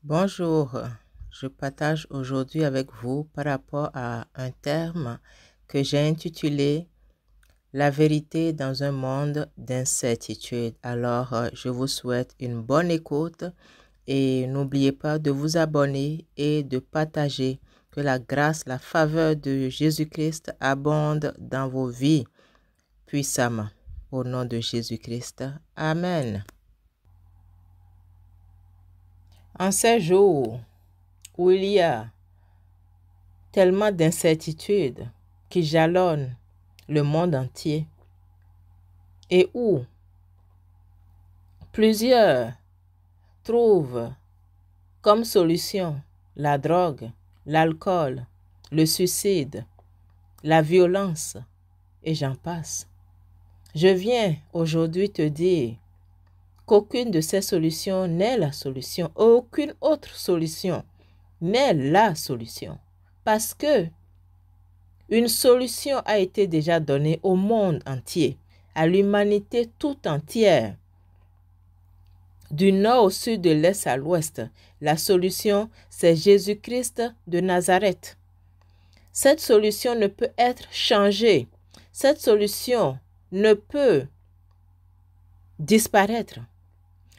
Bonjour, je partage aujourd'hui avec vous par rapport à un terme que j'ai intitulé La vérité dans un monde d'incertitude. Alors, je vous souhaite une bonne écoute et n'oubliez pas de vous abonner et de partager. Que la grâce, la faveur de Jésus-Christ abonde dans vos vies puissamment. Au nom de Jésus-Christ. Amen. En ces jours où il y a tellement d'incertitudes qui jalonnent le monde entier et où plusieurs trouvent comme solution la drogue, l'alcool, le suicide, la violence et j'en passe. Je viens aujourd'hui te dire qu'aucune de ces solutions n'est la solution, aucune autre solution n'est la solution parce que une solution a été déjà donnée au monde entier, à l'humanité tout entière. Du nord au sud, de l'est à l'ouest, la solution, c'est Jésus-Christ de Nazareth. Cette solution ne peut être changée. Cette solution ne peut disparaître.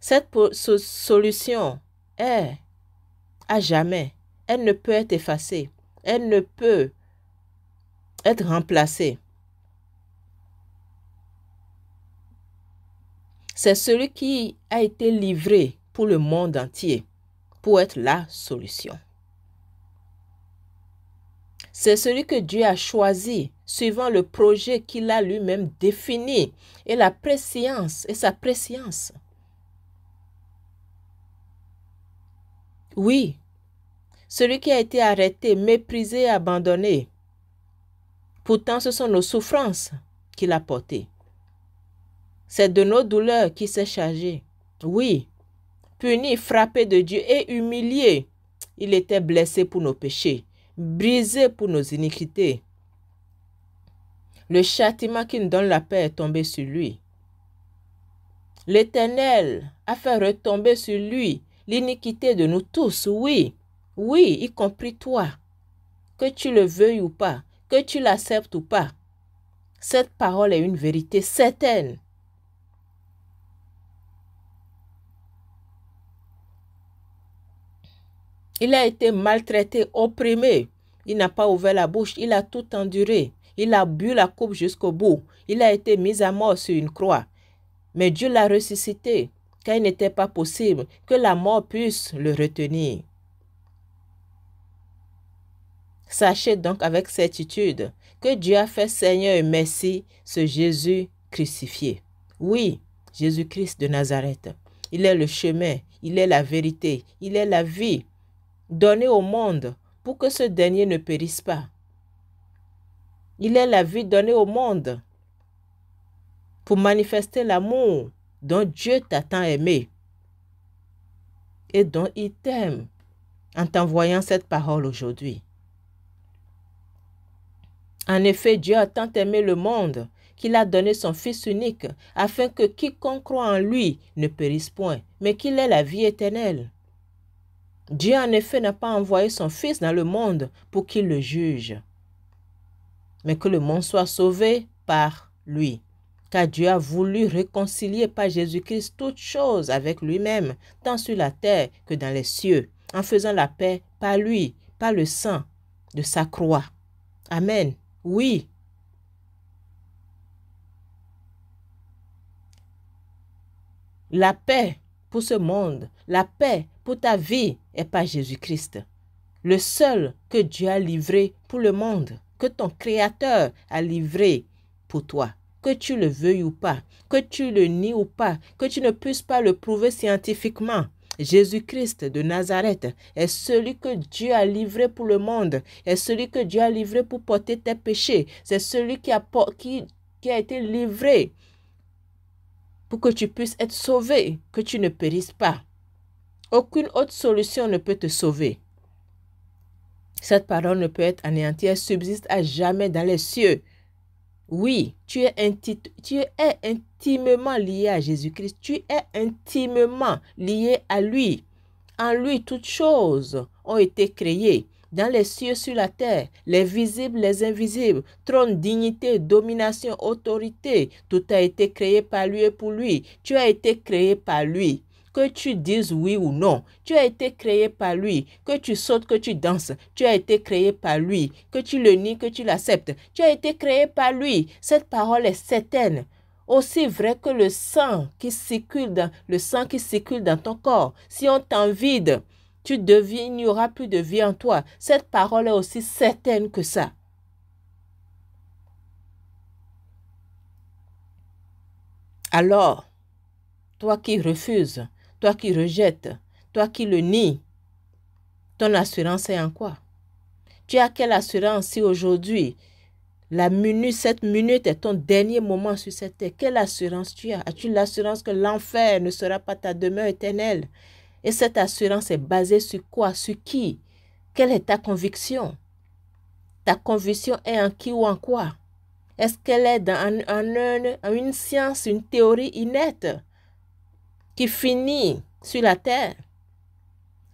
Cette solution est à jamais. Elle ne peut être effacée. Elle ne peut être remplacée. C'est celui qui a été livré pour le monde entier, pour être la solution. C'est celui que Dieu a choisi, suivant le projet qu'il a lui-même défini, et la préscience, et sa préscience. Oui, celui qui a été arrêté, méprisé, abandonné. Pourtant, ce sont nos souffrances qu'il a portées. C'est de nos douleurs qu'il s'est chargé. Oui, puni, frappé de Dieu et humilié, il était blessé pour nos péchés, brisé pour nos iniquités. Le châtiment qui nous donne la paix est tombé sur lui. L'Éternel a fait retomber sur lui l'iniquité de nous tous, oui, oui, y compris toi, que tu le veuilles ou pas, que tu l'acceptes ou pas. Cette parole est une vérité certaine. Il a été maltraité, opprimé. Il n'a pas ouvert la bouche, il a tout enduré. Il a bu la coupe jusqu'au bout. Il a été mis à mort sur une croix. Mais Dieu l'a ressuscité, car il n'était pas possible que la mort puisse le retenir. Sachez donc avec certitude que Dieu a fait Seigneur et Messie ce Jésus crucifié. Oui, Jésus-Christ de Nazareth. Il est le chemin, il est la vérité, il est la vie donnée au monde pour que ce dernier ne périsse pas. Il est la vie donnée au monde pour manifester l'amour dont Dieu t'a tant aimé et dont il t'aime en t'envoyant cette parole aujourd'hui. En effet, Dieu a tant aimé le monde qu'il a donné son Fils unique afin que quiconque croit en lui ne périsse point, mais qu'il ait la vie éternelle. Dieu en effet n'a pas envoyé son Fils dans le monde pour qu'il le juge, mais que le monde soit sauvé par lui. Car Dieu a voulu réconcilier par Jésus-Christ toutes choses avec lui-même, tant sur la terre que dans les cieux, en faisant la paix par lui, par le sang de sa croix. Amen. Oui. La paix pour ce monde, la paix pour ta vie est par Jésus-Christ. Le seul que Dieu a livré pour le monde, que ton Créateur a livré pour toi. Que tu le veuilles ou pas, que tu le nies ou pas, que tu ne puisses pas le prouver scientifiquement. Jésus-Christ de Nazareth est celui que Dieu a livré pour le monde, est celui que Dieu a livré pour porter tes péchés. C'est celui qui a été livré pour que tu puisses être sauvé, que tu ne périsses pas. Aucune autre solution ne peut te sauver. Cette parole ne peut être anéantie, elle subsiste à jamais dans les cieux. Oui, tu es intimement lié à Jésus-Christ. Tu es intimement lié à lui. En lui, toutes choses ont été créées, dans les cieux, sur la terre, les visibles, les invisibles, trône, dignité, domination, autorité. Tout a été créé par lui et pour lui. Tu as été créé par lui. Que tu dises oui ou non, tu as été créé par lui. Que tu sautes, que tu danses, tu as été créé par lui. Que tu le nies, que tu l'acceptes, tu as été créé par lui. Cette parole est certaine. Aussi vrai que le sang qui circule dans ton corps. Si on t'en vide, il n'y aura plus de vie en toi. Cette parole est aussi certaine que ça. Alors, toi qui refuses, toi qui rejettes, toi qui le nies, ton assurance est en quoi? Tu as quelle assurance si aujourd'hui, cette minute est ton dernier moment sur cette terre? Quelle assurance tu as? As-tu l'assurance que l'enfer ne sera pas ta demeure éternelle? Et cette assurance est basée sur quoi? Sur qui? Quelle est ta conviction? Ta conviction est en qui ou en quoi? Est-ce qu'elle est en une science, une théorie inerte qui finit sur la terre?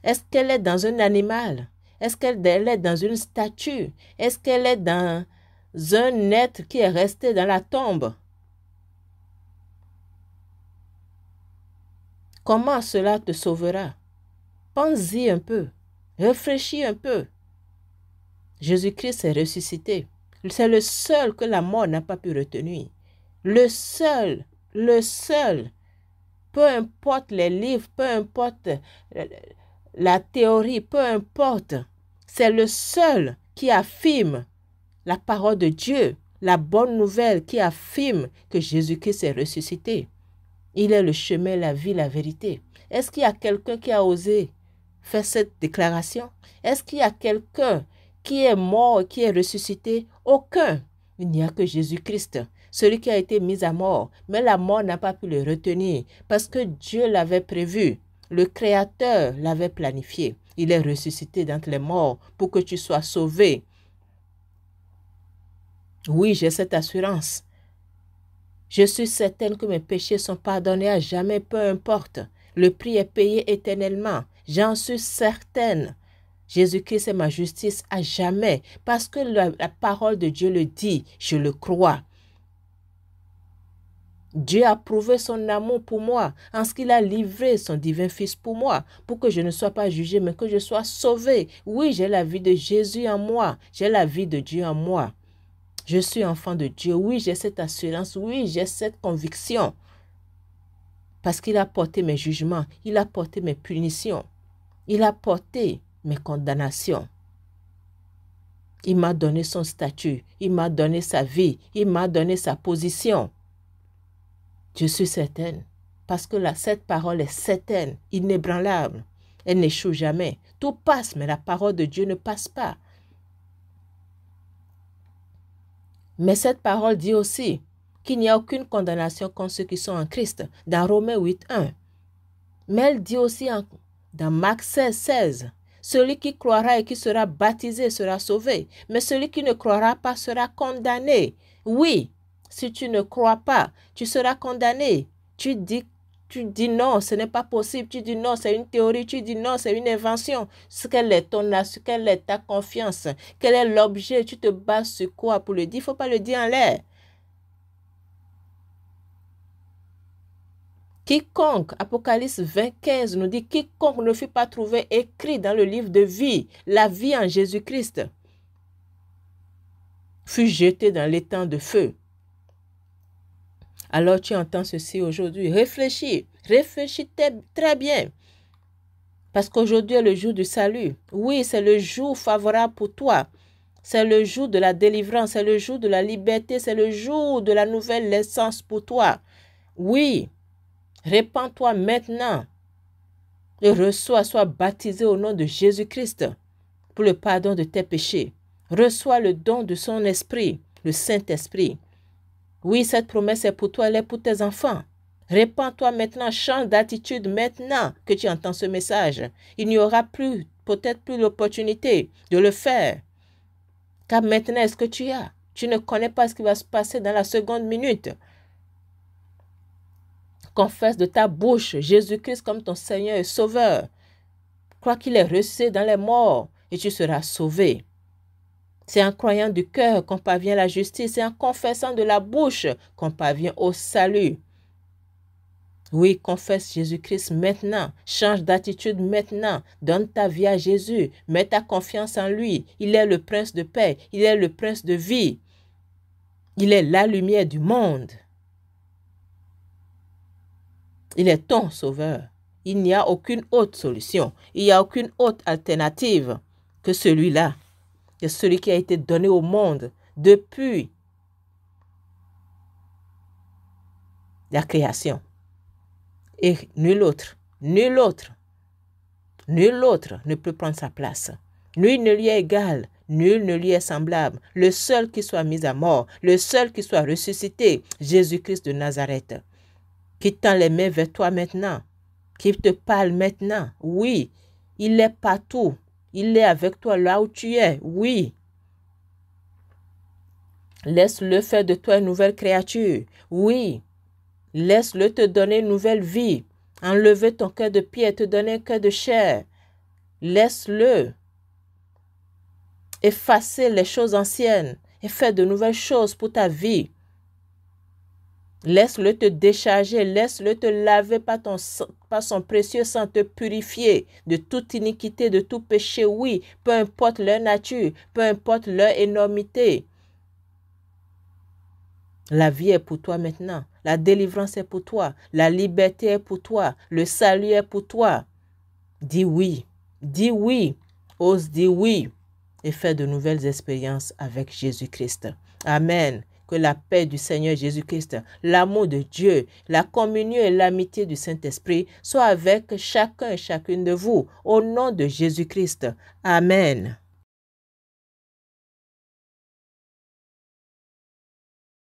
Est-ce qu'elle est dans un animal? Est-ce qu'elle est dans une statue? Est-ce qu'elle est dans un être qui est resté dans la tombe? Comment cela te sauvera? Pense-y un peu. Réfléchis un peu. Jésus-Christ est ressuscité. C'est le seul que la mort n'a pas pu retenir. Le seul. Peu importe les livres, peu importe la théorie, peu importe. C'est le seul qui affirme la parole de Dieu, la bonne nouvelle qui affirme que Jésus-Christ est ressuscité. Il est le chemin, la vie, la vérité. Est-ce qu'il y a quelqu'un qui a osé faire cette déclaration? Est-ce qu'il y a quelqu'un qui est mort et qui est ressuscité? Aucun. Il n'y a que Jésus-Christ, celui qui a été mis à mort. Mais la mort n'a pas pu le retenir parce que Dieu l'avait prévu. Le Créateur l'avait planifié. Il est ressuscité d'entre les morts pour que tu sois sauvé. Oui, j'ai cette assurance. Je suis certaine que mes péchés sont pardonnés à jamais, peu importe. Le prix est payé éternellement. J'en suis certaine. Jésus-Christ est ma justice à jamais. Parce que la parole de Dieu le dit, je le crois. Dieu a prouvé son amour pour moi en ce qu'il a livré son divin Fils pour moi, pour que je ne sois pas jugé, mais que je sois sauvé. Oui, j'ai la vie de Jésus en moi. J'ai la vie de Dieu en moi. Je suis enfant de Dieu. Oui, j'ai cette assurance. Oui, j'ai cette conviction. Parce qu'il a porté mes jugements. Il a porté mes punitions. Il a porté mes condamnations. Il m'a donné son statut. Il m'a donné sa vie. Il m'a donné sa position. Je suis certaine. Parce que cette parole est certaine, inébranlable. Elle n'échoue jamais. Tout passe, mais la parole de Dieu ne passe pas. Mais cette parole dit aussi qu'il n'y a aucune condamnation contre ceux qui sont en Christ, dans Romains 8:1. Mais elle dit aussi dans Marc 16:16, celui qui croira et qui sera baptisé sera sauvé, mais celui qui ne croira pas sera condamné. Oui, si tu ne crois pas, tu seras condamné. Tu dis non, ce n'est pas possible. Tu dis non, c'est une théorie. Tu dis non, c'est une invention. Quelle est ta confiance? Quel est l'objet? Tu te bases sur quoi pour le dire? Il ne faut pas le dire en l'air. Quiconque, Apocalypse 20:15 nous dit, quiconque ne fut pas trouvé écrit dans le livre de vie, la vie en Jésus-Christ, fut jeté dans l'étang de feu. Alors tu entends ceci aujourd'hui. Réfléchis très bien. Parce qu'aujourd'hui est le jour du salut. Oui, c'est le jour favorable pour toi. C'est le jour de la délivrance, c'est le jour de la liberté, c'est le jour de la nouvelle naissance pour toi. Oui, répands-toi maintenant et sois baptisé au nom de Jésus-Christ pour le pardon de tes péchés. Reçois le don de son esprit, le Saint-Esprit. Oui, cette promesse est pour toi, elle est pour tes enfants. Répands-toi maintenant, change d'attitude maintenant que tu entends ce message. Il n'y aura peut-être plus l'opportunité de le faire. Car maintenant, est-ce que tu as? Tu ne connais pas ce qui va se passer dans la seconde minute. Confesse de ta bouche Jésus-Christ comme ton Seigneur et Sauveur. Crois qu'il est ressuscité dans les morts et tu seras sauvé. C'est en croyant du cœur qu'on parvient à la justice. C'est en confessant de la bouche qu'on parvient au salut. Oui, confesse Jésus-Christ maintenant. Change d'attitude maintenant. Donne ta vie à Jésus. Mets ta confiance en lui. Il est le prince de paix. Il est le prince de vie. Il est la lumière du monde. Il est ton sauveur. Il n'y a aucune autre solution. Il n'y a aucune autre alternative que celui-là. C'est celui qui a été donné au monde depuis la création. Et nul autre ne peut prendre sa place. Nul ne lui est égal, nul ne lui est semblable. Le seul qui soit mis à mort, le seul qui soit ressuscité, Jésus-Christ de Nazareth, qui tend les mains vers toi maintenant, qui te parle maintenant. Oui, il est partout. Il est avec toi là où tu es. Oui. Laisse-le faire de toi une nouvelle créature. Oui. Laisse-le te donner une nouvelle vie. Enlever ton cœur de pierre et te donner un cœur de chair. Laisse-le effacer les choses anciennes et faire de nouvelles choses pour ta vie. Laisse-le te décharger. Laisse-le te laver par son précieux sang, te purifier de toute iniquité, de tout péché. Oui, peu importe leur nature, peu importe leur énormité. La vie est pour toi maintenant. La délivrance est pour toi. La liberté est pour toi. Le salut est pour toi. Dis oui. Dis oui. Ose dire oui. Et fais de nouvelles expériences avec Jésus-Christ. Amen. Que la paix du Seigneur Jésus-Christ, l'amour de Dieu, la communion et l'amitié du Saint-Esprit soient avec chacun et chacune de vous. Au nom de Jésus-Christ. Amen.